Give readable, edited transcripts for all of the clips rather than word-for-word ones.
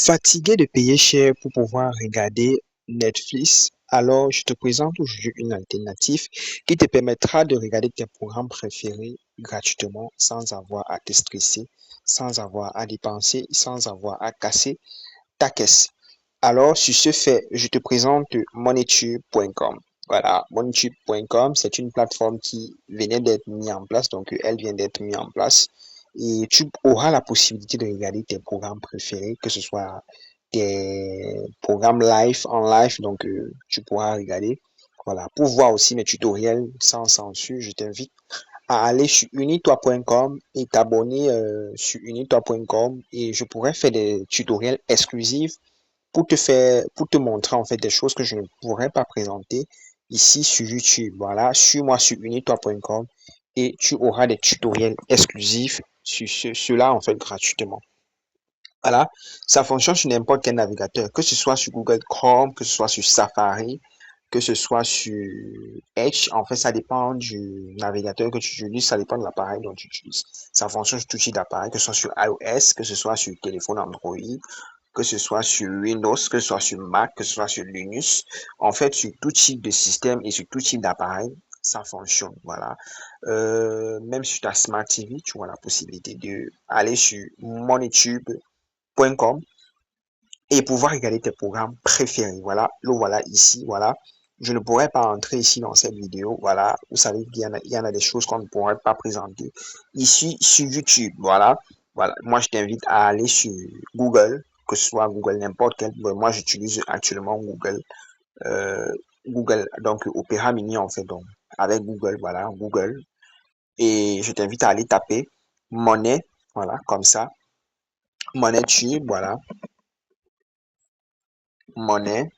Fatigué de payer cher pour pouvoir regarder Netflix, alors je te présente aujourd'hui une alternative qui te permettra de regarder tes programmes préférés gratuitement sans avoir à te stresser, sans avoir à dépenser, sans avoir à casser ta caisse. Alors, sur ce fait, je te présente MoneyTube.com. Voilà, MoneyTube.com, c'est une plateforme qui venait d'être mise en place, donc elle vient d'être mise en place. Et tu auras la possibilité de regarder tes programmes préférés, que ce soit tes programmes en live, donc tu pourras regarder. Voilà, pour voir aussi mes tutoriels sans censure, je t'invite à aller sur unitoi.com et t'abonner sur unitoi.com et je pourrais faire des tutoriels exclusifs pour te montrer en fait des choses que je ne pourrais pas présenter ici sur YouTube. Voilà, suis-moi sur unitoi.com et tu auras des tutoriels exclusifs sur cela en fait gratuitement. Voilà, ça fonctionne sur n'importe quel navigateur, que ce soit sur Google Chrome, que ce soit sur Safari, que ce soit sur Edge. En fait, ça dépend du navigateur que tu utilises, ça dépend de l'appareil dont tu utilises. Ça fonctionne sur tout type d'appareil, que ce soit sur iOS, que ce soit sur téléphone Android, que ce soit sur Windows, que ce soit sur Mac, que ce soit sur Linux. En fait, sur tout type de système et sur tout type d'appareil, ça fonctionne. Voilà. Même sur ta Smart TV, tu auras la possibilité de aller sur moneytube.com et pouvoir regarder tes programmes préférés. Voilà, le voilà ici, voilà. Je ne pourrais pas entrer ici dans cette vidéo. Voilà, vous savez qu'il y en a des choses qu'on ne pourrait pas présenter ici sur YouTube. Voilà, voilà. Moi, je t'invite à aller sur Google, que ce soit Google n'importe quel. Bon, moi, j'utilise actuellement Google, euh, Google, donc Opera Mini en fait. Donc, avec Google, voilà, Google. Et je t'invite à aller taper monnaie, voilà, comme ça. Monnaie tube, voilà. Monnaie,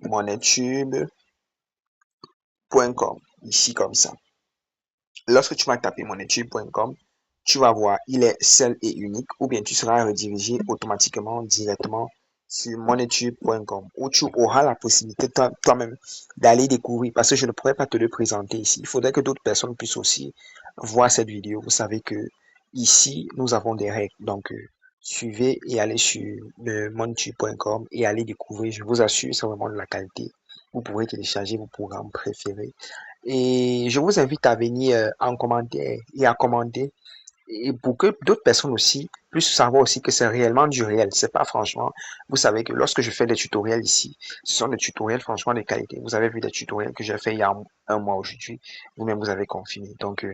monnaie tube.com, ici comme ça. Lorsque tu vas taper moneytube.com, tu vas voir, il est seul et unique, ou bien tu seras redirigé automatiquement directement sur moneytube.com, où tu auras la possibilité toi-même d'aller découvrir, parce que je ne pourrais pas te le présenter ici. Il faudrait que d'autres personnes puissent aussi voir cette vidéo. Vous savez que ici, nous avons des règles. Donc, suivez et allez sur moneytube.com et allez découvrir. Je vous assure, c'est vraiment de la qualité. Vous pourrez télécharger vos programmes préférés et je vous invite à venir en commentaire et à commenter et pour que d'autres personnes aussi puissent savoir aussi que c'est réellement du réel. C'est pas franchement, vous savez que lorsque je fais des tutoriels ici, ce sont des tutoriels franchement de qualité. Vous avez vu des tutoriels que j'ai fait il y a un mois aujourd'hui. Vous-même, vous avez confirmé. Donc,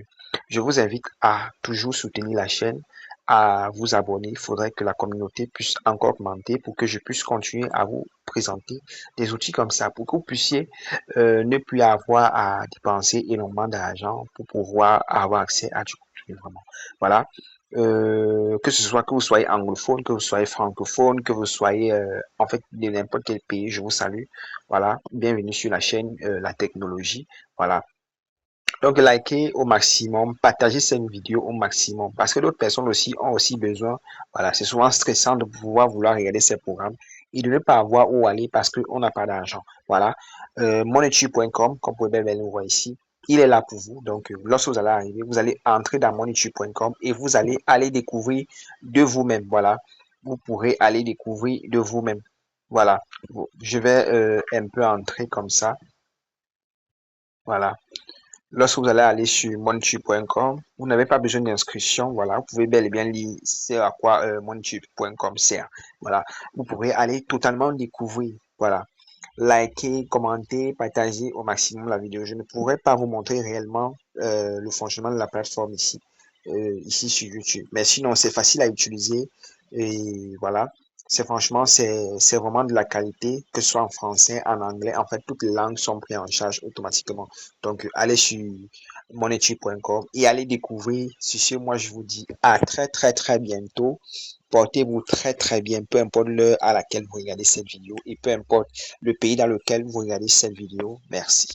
je vous invite à toujours soutenir la chaîne, à vous abonner. Il faudrait que la communauté puisse encore augmenter pour que je puisse continuer à vous présenter des outils comme ça, pour que vous puissiez ne plus avoir à dépenser énormément d'argent pour pouvoir avoir accès à du contenu vraiment. Voilà. Que ce soit que vous soyez anglophone, que vous soyez francophone, que vous soyez en fait de n'importe quel pays, je vous salue. Voilà. Bienvenue sur la chaîne La Technologie. Voilà. Donc, likez au maximum, partagez cette vidéo au maximum parce que d'autres personnes aussi ont aussi besoin. Voilà, c'est souvent stressant de pouvoir vouloir regarder ces programmes et de ne pas avoir où aller parce qu'on n'a pas d'argent. Voilà, moneytube.com, comme vous pouvez bien le voir ici, il est là pour vous. Donc, lorsque vous allez arriver, vous allez entrer dans moneytube.com et vous allez aller découvrir de vous-même. Voilà, vous pourrez aller découvrir de vous-même. Voilà, je vais un peu entrer comme ça. Voilà. Lorsque vous allez aller sur moneytube.com, vous n'avez pas besoin d'inscription. Voilà, vous pouvez bel et bien lire c'est à quoi moneytube.com sert. Voilà, vous pourrez aller totalement découvrir. Voilà, liker, commenter, partager au maximum la vidéo. Je ne pourrais pas vous montrer réellement le fonctionnement de la plateforme ici sur YouTube. Mais sinon, c'est facile à utiliser et voilà. C'est franchement, c'est vraiment de la qualité, que ce soit en français, en anglais. En fait, toutes les langues sont prises en charge automatiquement. Donc, allez sur monetu.com et allez découvrir. Sur ce, moi, je vous dis à très, très, très bientôt. Portez-vous très, très bien, peu importe l'heure à laquelle vous regardez cette vidéo et peu importe le pays dans lequel vous regardez cette vidéo. Merci.